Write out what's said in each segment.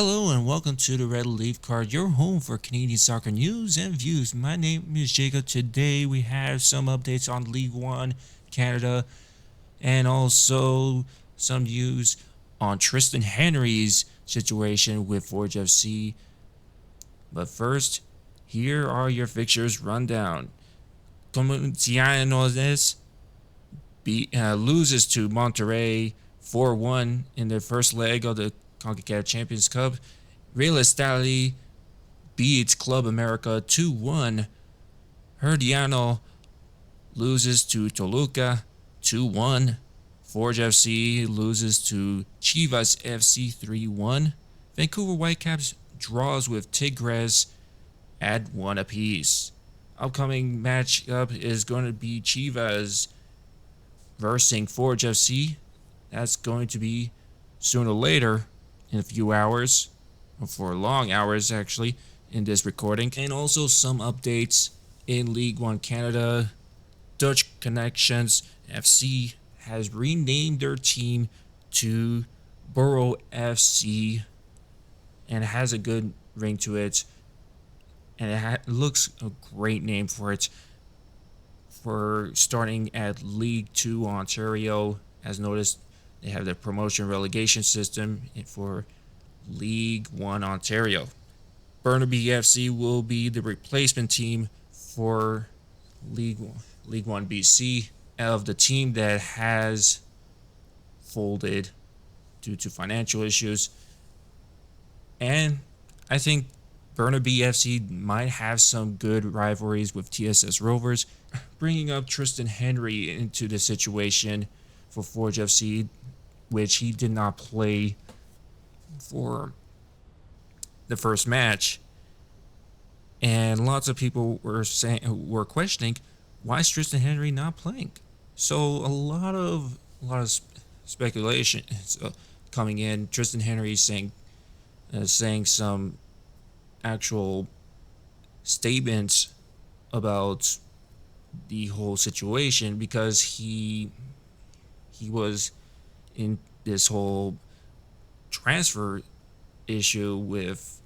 Hello and welcome to the RedLeafCard, your home for Canadian soccer news and views. My name is Jacob. Today we have some updates on League 1 Canada and also some news on Triston Henry's situation with Forge FC. But first, here are your fixtures rundown. Comunicaciones loses to Monterrey 4-1 in their first leg of the CONCACAF Champions Cup. Real Estelí beats Club America 2-1. Herediano loses to Toluca 2-1. Forge FC loses to Chivas FC 3-1. Vancouver Whitecaps draws with Tigres at 1 apiece. Upcoming matchup is going to be Chivas versus Forge FC. That's going to be sooner or later, in a few hours, or for long hours actually, in this recording. And also some updates in League 1 Canada. Dutch Connections FC has renamed their team to Borough FC, and it has a good ring to it, and it looks a great name for it. For starting at League 2 Ontario, as noticed, they have the promotion relegation system for League 1 Ontario. Burnaby FC will be the replacement team for League 1 BC of the team that has folded due to financial issues. And I think Burnaby FC might have some good rivalries with TSS Rovers. Bringing up Triston Henry into the situation for Forge FC, which he did not play for the first match, and lots of people were questioning why is Triston Henry not playing. So a lot of speculation coming in. Triston Henry saying some actual statements about the whole situation, because he was in this whole transfer issue with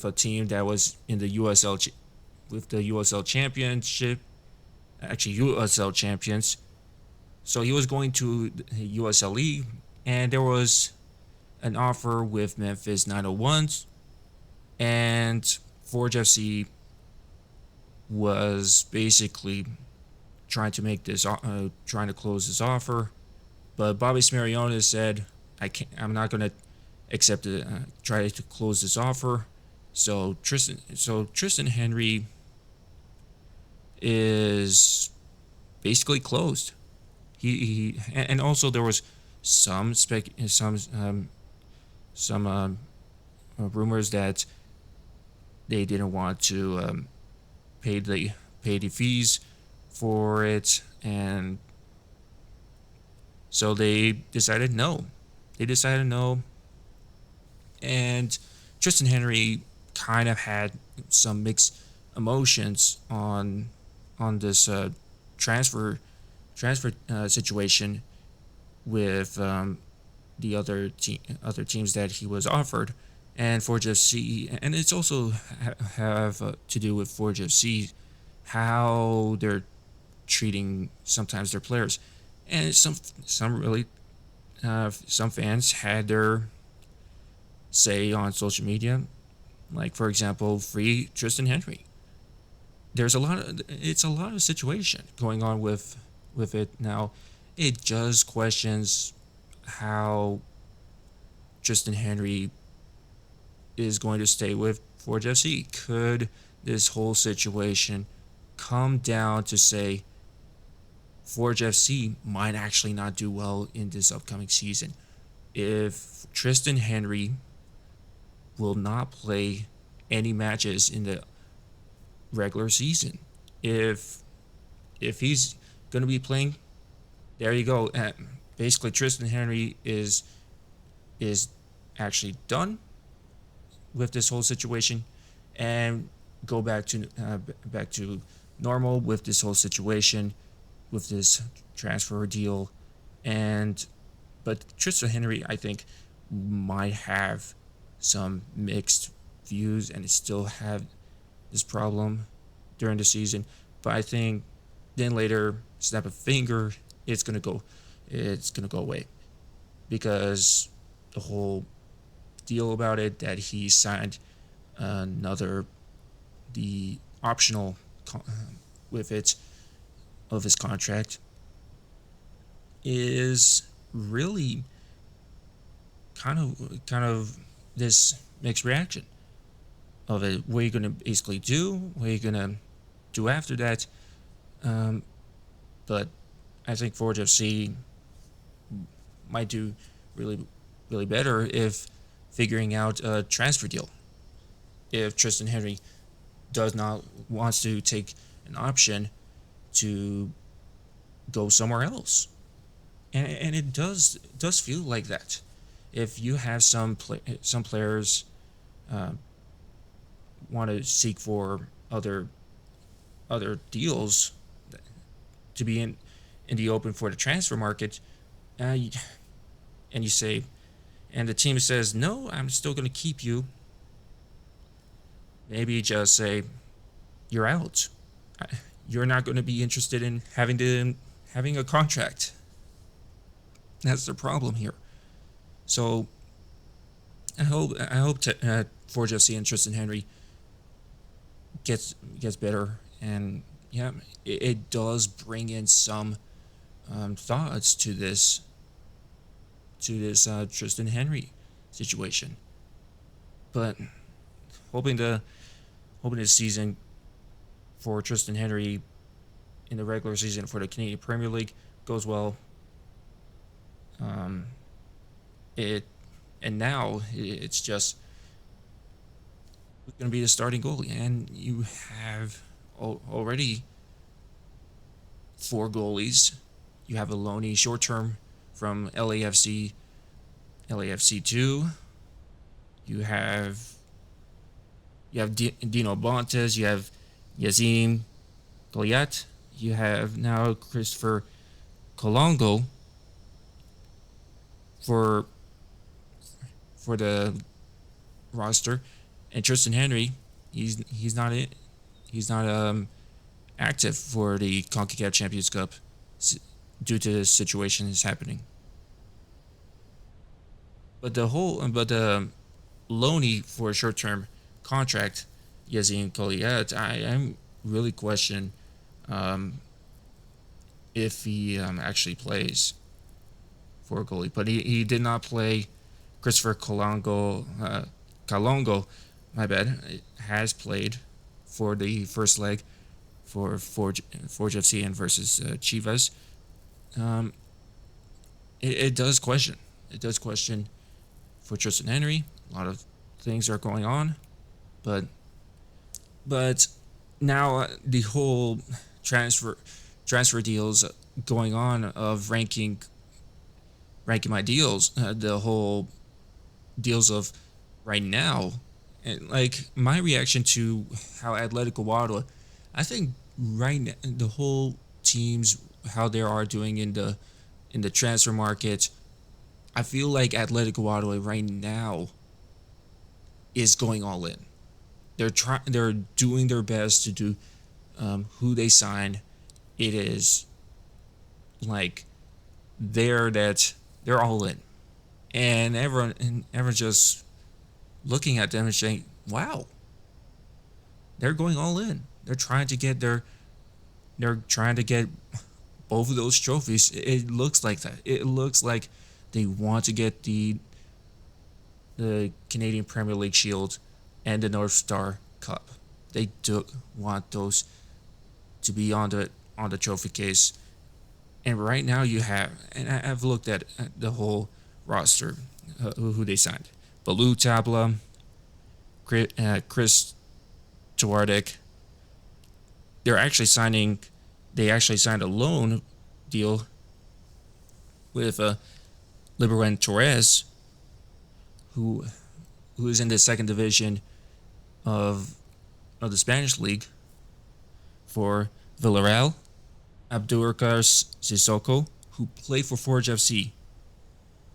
a team that was in the USL with the USL Championship, actually USL champions. So he was going to the USLE, and there was an offer with Memphis 901s, and Forge FC was basically trying to close this offer, but Bobby Smarionis said, I'm not going to accept it, try to close this offer. So Triston Henry is basically closed. And also there was some rumors that they didn't want to pay the fees for it, and so they decided no. And Triston Henry kind of had some mixed emotions on this transfer situation with the other teams that he was offered, and Forge FC, and it's also have to do with Forge FC, how they're treating sometimes their players. And some fans had their say on social media, like, for example, free Triston Henry. It's a lot of situation going on with it now. It just questions how Triston Henry is going to stay with Forge FC. Could this whole situation come down to say Forge FC might actually not do well in this upcoming season if Triston Henry will not play any matches in the regular season? If he's going to be playing, there you go. Basically, Triston Henry is actually done with this whole situation, and go back to normal with this whole situation, with this transfer deal. But Triston Henry, I think, might have some mixed views and still have this problem during the season. But I think then later, snap a finger, it's gonna go, it's gonna go away, because the whole deal about it that he signed another the optional with it of his contract is really kind of this mixed reaction of it. What are you gonna basically do? What are you gonna do after that? But I think Forge FC might do really better if figuring out a transfer deal. If Triston Henry does not wants to take an option to go somewhere else, and it does feel like that. If you have some players want to seek for other deals to be in the open for the transfer market, and you say, and the team says, no, I'm still going to keep you. Maybe just say, you're out. You're not going to be interested in having a contract. That's the problem here. So I hope Forge FC and Triston Henry gets better, and yeah, it does bring in some thoughts to this Triston Henry situation. But hoping the season for Triston Henry in the regular season for the Canadian Premier League goes well. Now it's just going to be the starting goalie, and you have already 4 goalies. You have a loanee short term from LAFC 2. You have Dino Bontes. You have Yazim Goliath. You have now Christopher Colongo for the roster, and Triston Henry, he's not active for the CONCACAF Champions Cup due to the situation that's happening. But the loanee for a short-term contract, Yazin Goliath, I'm really questioning if he actually plays for a goalie. But he did not play. Christopher Kalongo, my bad, has played for the first leg for Forge FC and versus Chivas. It does question. It does question for Triston Henry. A lot of things are going on, but now the whole transfer deals going on of ranking my deals, the whole deals of right now, and like my reaction to how Atletico Guadalajara, I think right now the whole teams, how they are doing in the transfer market, I feel like Atletico Guadalajara right now is going all in. They're doing their best to do who they sign. It is like they're all in, and everyone just looking at them and saying, "Wow, they're going all in. They're trying to get both of those trophies." It looks like that. It looks like they want to get the Canadian Premier League Shield and the North Star Cup. They do want those to be on the trophy case. And right now you have, and I've looked at the whole roster, who they signed. Balou Tabla, Chris Twardek. They actually signed a loan deal with Liberan Torres, who is in the second division of the Spanish league for Villarreal. Abdurkar Sissoko, who played for Forge FC,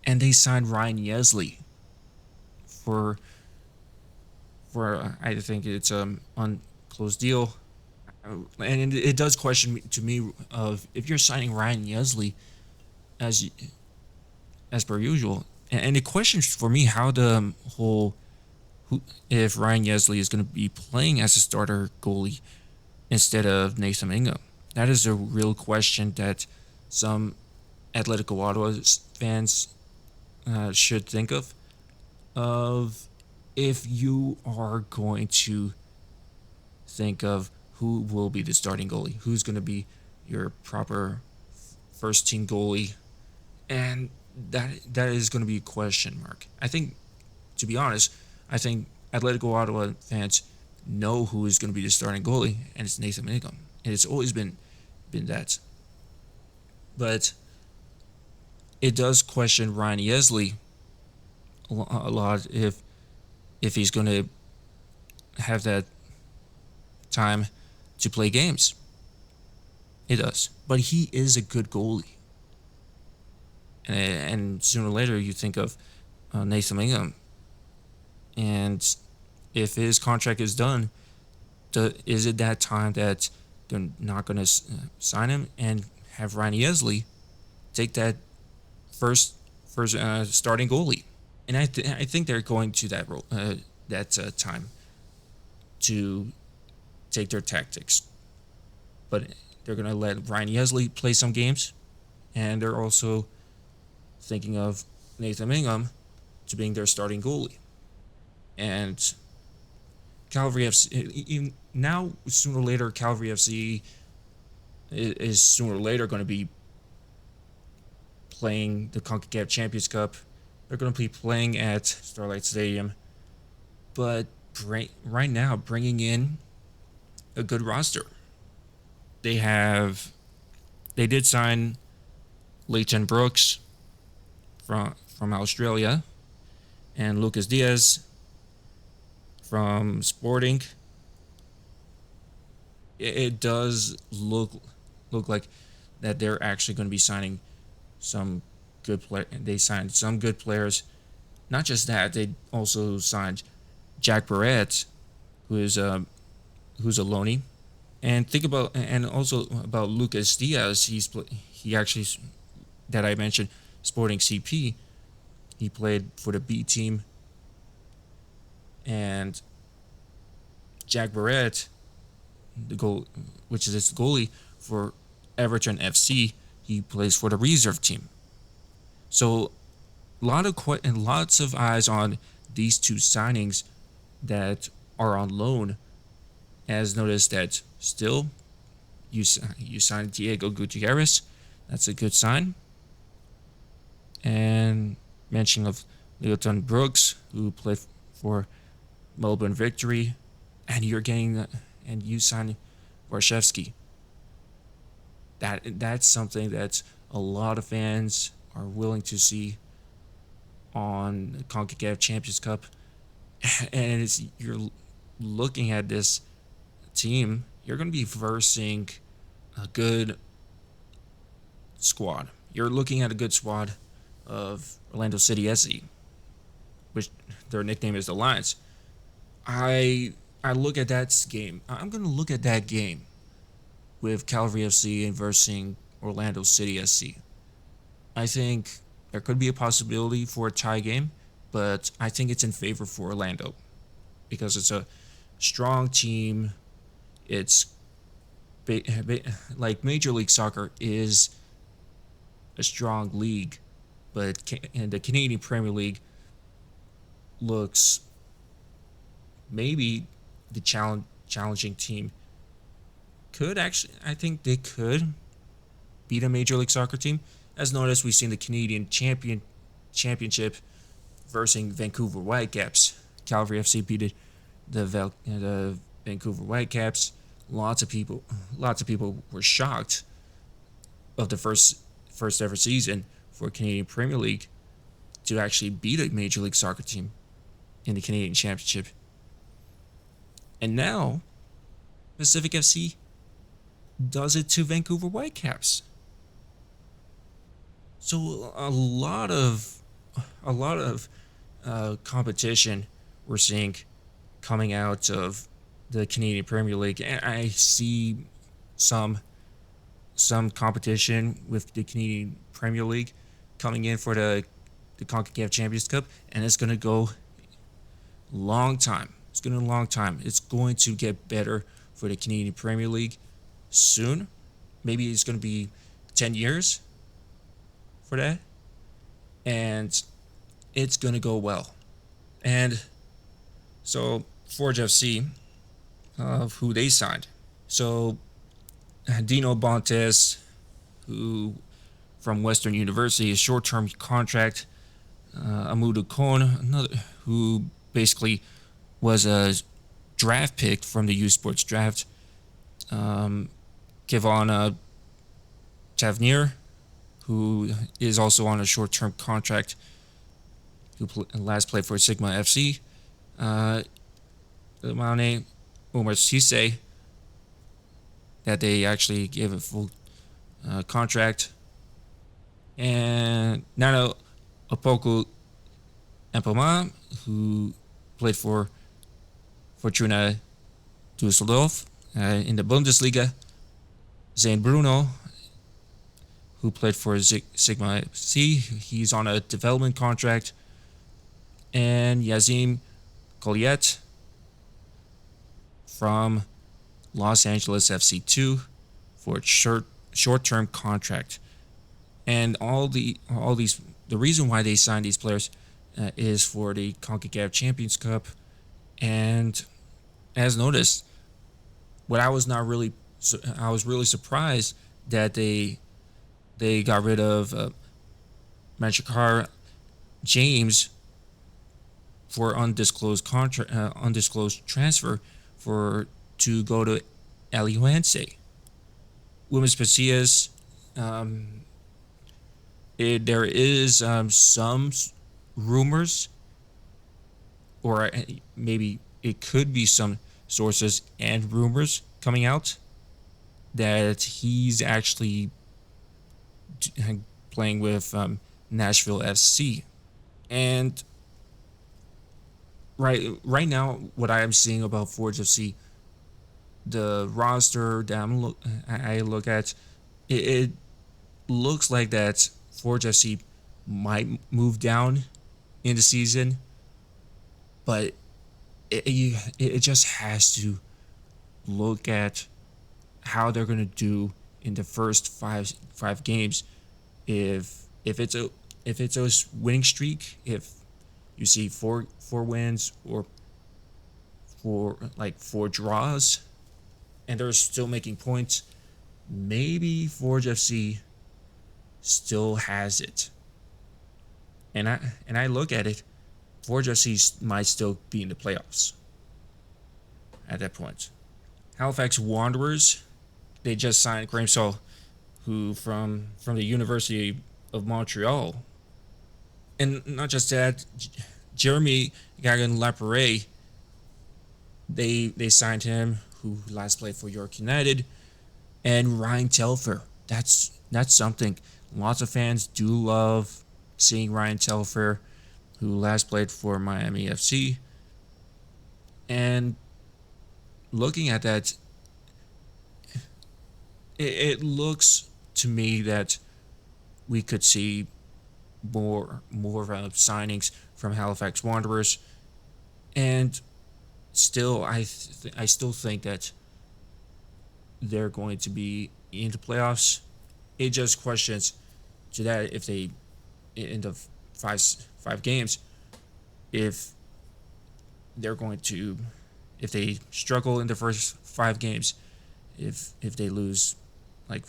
and they signed Ryan Yesley for I think it's unclosed deal. And it does question me, to me, of if you're signing Ryan Yesley as as per usual, and it questions for me how the whole who if Ryan Yesley is going to be playing as a starter goalie instead of Nathan Ingham. That is a real question that some Atletico Ottawa fans should think of if you are going to think of who will be the starting goalie, who's going to be your proper first team goalie, and that is going to be a question mark. I think, to be honest, I think Atletico Ottawa fans know who is going to be the starting goalie, and it's Nathan Ingham, and it's always been that. But it does question Ryan Yesley a lot if he's going to have that time to play games. It does, but he is a good goalie, and sooner or later you think of Nathan Ingham, and if his contract is done, is it that time that they're not going to sign him and have Ryan Yesley take that first starting goalie? And I think they're going to that role that time to take their tactics, but they're going to let Ryan Yesley play some games, and they're also thinking of Nathan Ingham to being their starting goalie. And Calgary FC, even now, sooner or later, Calgary FC is sooner or later going to be playing the CONCACAF Champions Cup. They're going to be playing at Starlight Stadium. But right now, bringing in a good roster. They did sign Leighton Brooks from Australia, and Lucas Diaz from Sporting. It does look like that they're actually going to be signing some good player. They signed some good players. Not just that, they also signed Jack Barrett, who's a loanee. And also about Lucas Diaz. He actually, that I mentioned, Sporting CP. He played for the B team. And Jack Barrett, which is his goalie for Everton FC, he plays for the reserve team. So, lots of eyes on these two signings that are on loan. As noticed that still, you signed Diego Gutierrez. That's a good sign. And mention of Leighton Brooks, who played for Melbourne Victory, and you signed Warshevsky. That's something that a lot of fans are willing to see on the CONCACAF Champions Cup, and you're looking at this team. You're going to be versing a good squad. You're looking at a good squad of Orlando City SC, which their nickname is the Lions. I look at that game. I'm going to look at that game with Calgary FC and versing Orlando City SC. I think there could be a possibility for a tie game, but I think it's in favor for Orlando because it's a strong team. It's like Major League Soccer is a strong league, and the Canadian Premier League looks maybe the challenging team could actually, I think they could beat a Major League Soccer team. As noticed, we've seen the Canadian Championship versus Vancouver Whitecaps. Calgary FC beat the Vancouver Whitecaps. Lots of people were shocked of the first ever season for Canadian Premier League to actually beat a Major League Soccer team in the Canadian Championship. And now, Pacific FC does it to Vancouver Whitecaps. So a lot of competition we're seeing coming out of the Canadian Premier League, and I see some competition with the Canadian Premier League coming in for the CONCACAF Champions Cup, and it's gonna go long time. It's gonna a long time. It's going to get better for the Canadian Premier League soon. Maybe it's gonna be 10 years for that, and it's gonna go well. And so Forge FC, who they signed. So Dino Bontes, who from Western University, a short-term contract. Amadou Kon, another who basically was a draft pick from the U Sports draft. Kevon Tavernier, who is also on a short-term contract, who last played for Sigma FC. Mane Umar Sisse, that they actually gave a full contract. And Nano Opoku Empoma, who played for Fortuna Düsseldorf in the Bundesliga. Zane Bruno, who played for Sigma FC, he's on a development contract. And Yazim Colliet from Los Angeles FC2 for a short-term contract. And all these, the reason why they signed these players is for the CONCACAF Champions Cup. And as noticed, I was really surprised that they got rid of Manchakar James for undisclosed transfer to go to Alianza. Women's Pacias, there is some rumors, or maybe it could be some sources and rumors coming out that he's actually playing with Nashville FC. And right now, what I am seeing about Forge FC, the roster that I look at, it looks like that Forge FC might move down in the season, but it just has to look at how they're going to do in the first five games. If it's a winning streak, if you see four wins or four draws, and they're still making points, maybe Forge FC still has it. And I look at it, Forge FC might still be in the playoffs at that point. Halifax Wanderers, they just signed Graham Saul, who from the University of Montreal. And not just that, Jeremy Gagan-Lapere, they signed him, who last played for York United. And Ryan Telfer, that's something. Lots of fans do love seeing Ryan Telfer, who last played for Miami FC. And looking at that, it looks to me that we could see more signings from Halifax Wanderers. And still, I still think that they're going to be into playoffs. It just questions to that if they, in the five games, if they're going to, if they struggle in the first 5 games, if they lose like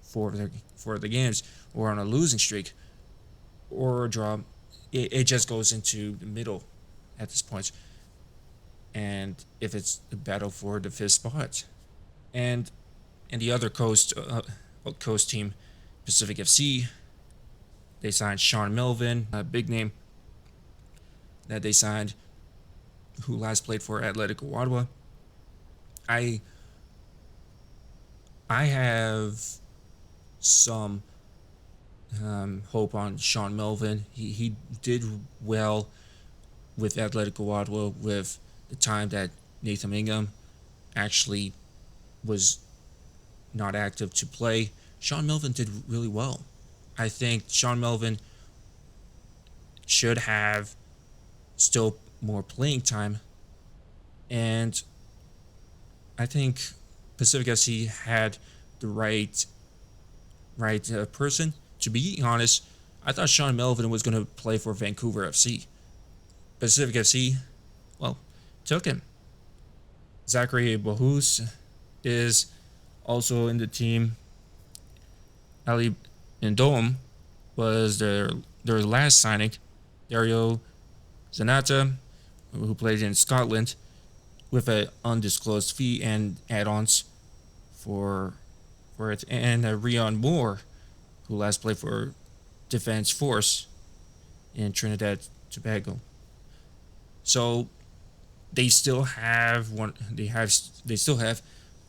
four of the games, or on a losing streak, or a draw, it just goes into the middle at this point. And if it's a battle for the 5th spot, and the other coast team, Pacific FC, they signed Sean Melvin, a big name that they signed, who last played for Atletico Ottawa. I have some hope on Sean Melvin. He did well with Atletico Ottawa, with the time that Nathan Ingham actually was not active to play, Sean Melvin did really well. I think Sean Melvin should have still more playing time, and I think Pacific FC had the right person. To be honest, I thought Sean Melvin was going to play for Vancouver FC. Pacific FC, well, took him. Zachary Bahus is also in the team. Ali Ndom was their last signing. Dario Zanata, who played in Scotland, with an undisclosed fee and add-ons for it, and Rion Moore, who last played for Defence Force in Trinidad Tobago. So they still have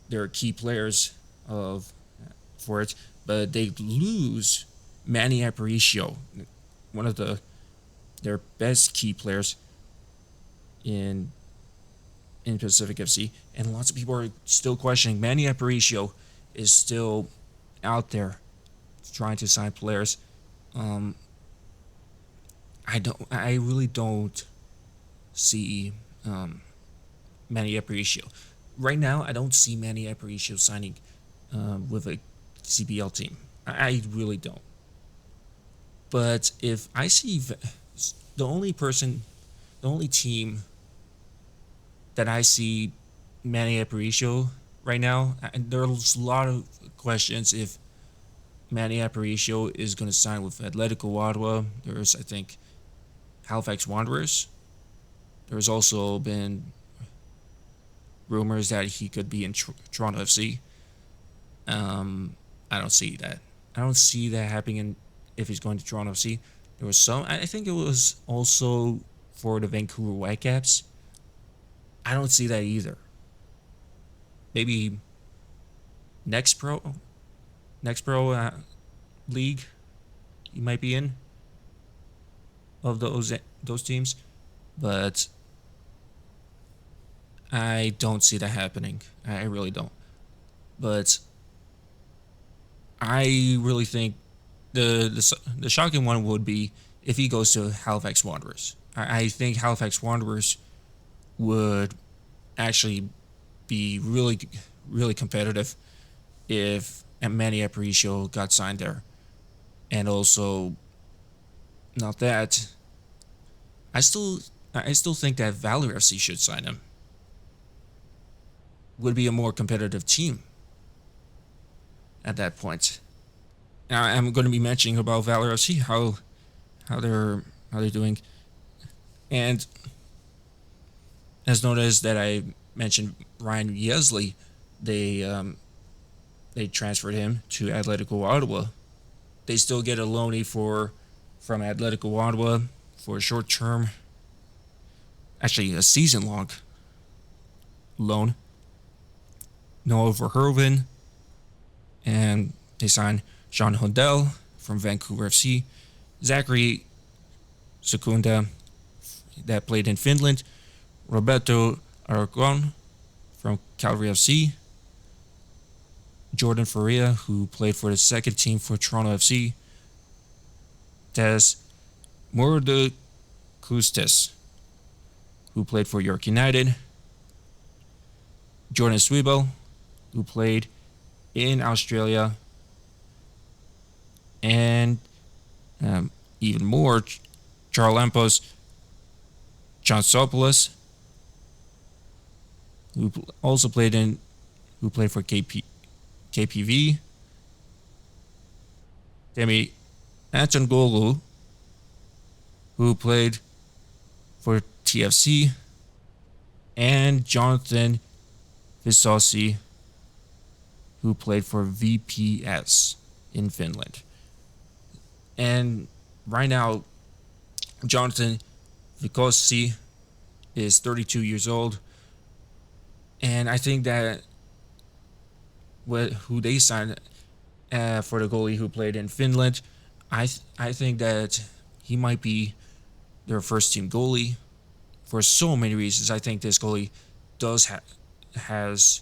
their key players for it, but they lose Manny Aparicio, one of their best key players in Pacific FC, and lots of people are still questioning. Manny Aparicio is still out there trying to sign players. I really don't see Manny Aparicio right now. I don't see Manny Aparicio signing with a CBL team. I really don't. But if I see the only team that I see Manny Aparicio right now, and there's a lot of questions if Manny Aparicio is going to sign with Atletico Ottawa. There's, I think, Halifax Wanderers. There's also been rumors that he could be in Toronto FC. I don't see that. I don't see that happening if he's going to Toronto FC. There was some. I think it was also for the Vancouver Whitecaps. I don't see that either. Maybe next pro league he might be in of those teams, but I don't see that happening. I really don't. But I really think the shocking one would be if he goes to Halifax Wanderers. I think Halifax Wanderers would actually be really, really competitive if Manny Aparicio got signed there. And also, not that, I still think that Valor FC should sign him. Would be a more competitive team at that point. Now, I'm going to be mentioning about Valor FC, how they're doing, and as noticed that I mentioned Ryan Yesley, they transferred him to Atletico Ottawa. They still get a loanee from Atletico Ottawa for a short term, actually a season-long loan. Noah Verhoeven, and they signed Sean Hodel from Vancouver FC, Zachary Secunda, that played in Finland, Roberto Aragon from Calgary FC, Jordan Faria, who played for the second team for Toronto FC, Tess Murdakustes, who played for York United, Jordan Swiebel, who played in Australia, and even more, Charlampos Chansopoulos, who also played for KPV, Demi Antongolu, who played for TFC, and Jonathan Visossi, who played for VPS in Finland. And right now, Jonathan Visossi is 32 years old, and I think that who they signed for the goalie who played in Finland, I think that he might be their first team goalie. for so many reasons. I think this goalie has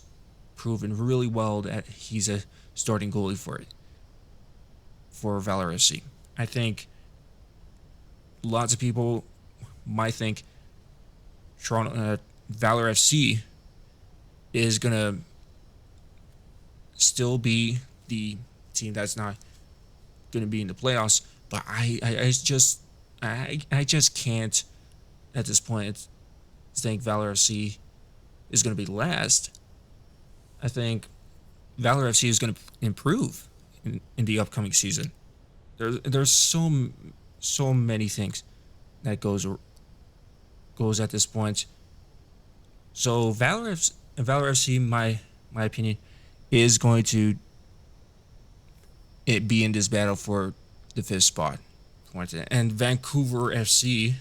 proven really well that he's a starting goalie for Valor FC. I think lots of people might think Valor FC is gonna still be the team that's not gonna be in the playoffs, but I just can't at this point think Valor FC is gonna be last. I think Valor FC is gonna improve in the upcoming season. There's so many things that goes at this point. So Valor FC, my opinion, is going to be in this battle for the 5th spot. And Vancouver FC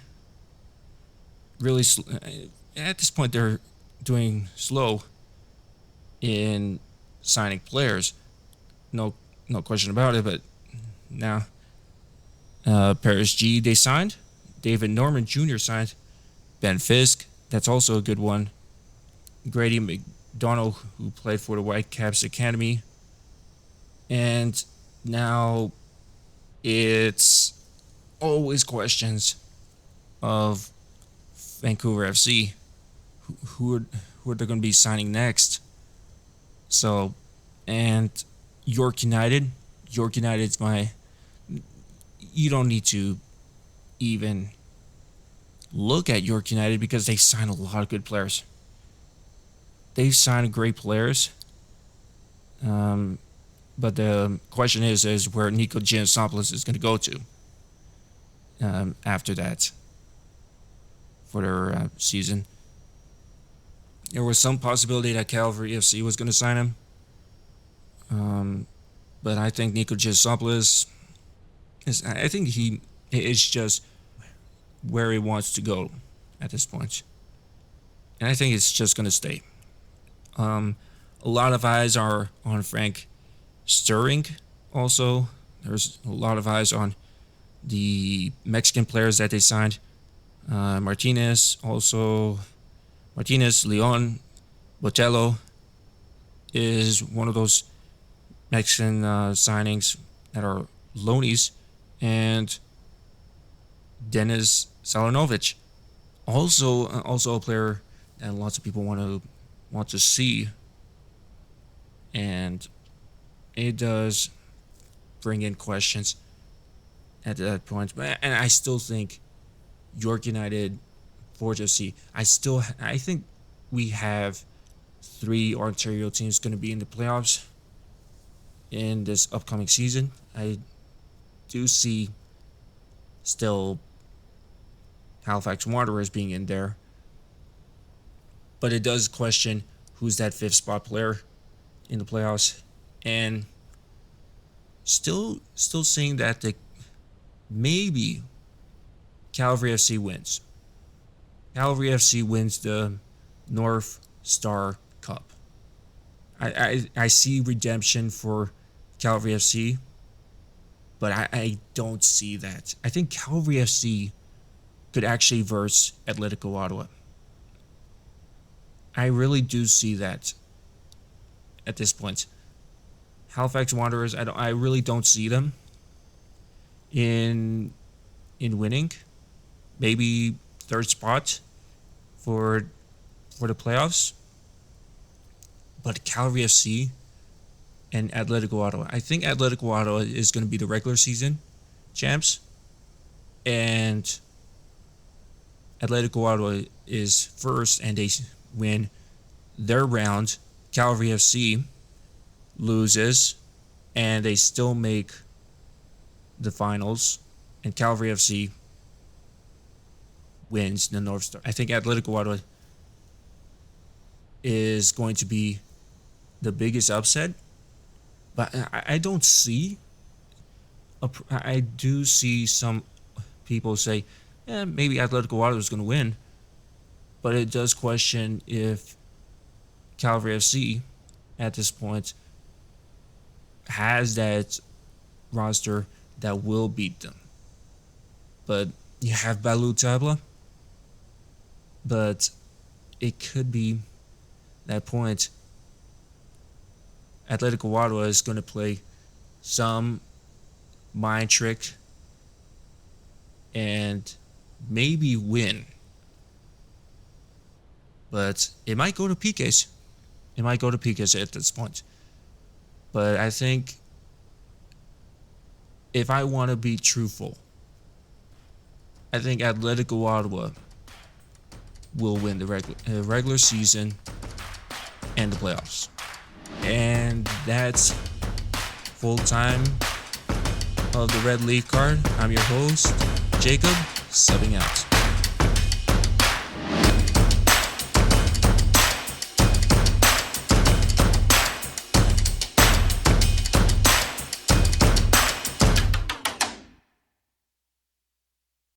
really at this point they're doing slow in signing players. No question about it. But now Paris G they signed. David Norman Jr. signed. Ben Fisk, that's also a good one. Grady McDonald, who played for the Whitecaps Academy. And now it's always questions of Vancouver FC. Who are they going to be signing next? So, and York United. York United's you don't need to even look at York United because they signed a lot of good players. They've signed great players. But the question is where Nico Giannopoulos is going to go to after that for their season. There was some possibility that Calgary FC was going to sign him. But I think Nico Giannopoulos I think he is just where he wants to go at this point. And I think it's just going to stay. A lot of eyes are on Frank Stirring also. There's a lot of eyes on the Mexican players that they signed. Martinez, Leon, Botello is one of those Mexican signings that are loanies. And Denis Salanovic, also a player that lots of people want to see, and it does bring in questions at that point. And I still think York United, Forge FC. I think we have 3 Ontario teams going to be in the playoffs in this upcoming season. I do see still Halifax Wanderers being in there, but it does question who's that 5th spot player in the playoffs, and still seeing that maybe Calgary FC wins. Calgary FC wins the North Star Cup. I see redemption for Calgary FC, but I don't see that. I think Calgary FC could actually verse Atletico Ottawa. I really do see that at this point. Halifax Wanderers, I really don't see them in winning. Maybe 3rd spot for the playoffs. But Calgary FC and Atletico Ottawa. I think Atletico Ottawa is going to be the regular season champs. And Atletico Ottawa is first and they win their round. Calgary FC loses and they still make the finals. And Calgary FC wins the North Star. I think Atletico Ottawa is going to be the biggest upset. But I don't see... I do see some people say, maybe Atletico Ottawa is going to win. But it does question if Calgary FC, at this point, has that roster that will beat them. But you have Balou Tabla. but it could be that point. Atletico Ottawa is going to play some mind trick and maybe win. But it might go to PKs. It might go to PKs at this point. But I think if I want to be truthful, I think Atletico Ottawa will win the regular season and the playoffs. And that's full time of the Red Leaf Card. I'm your host, Jacob, subbing out.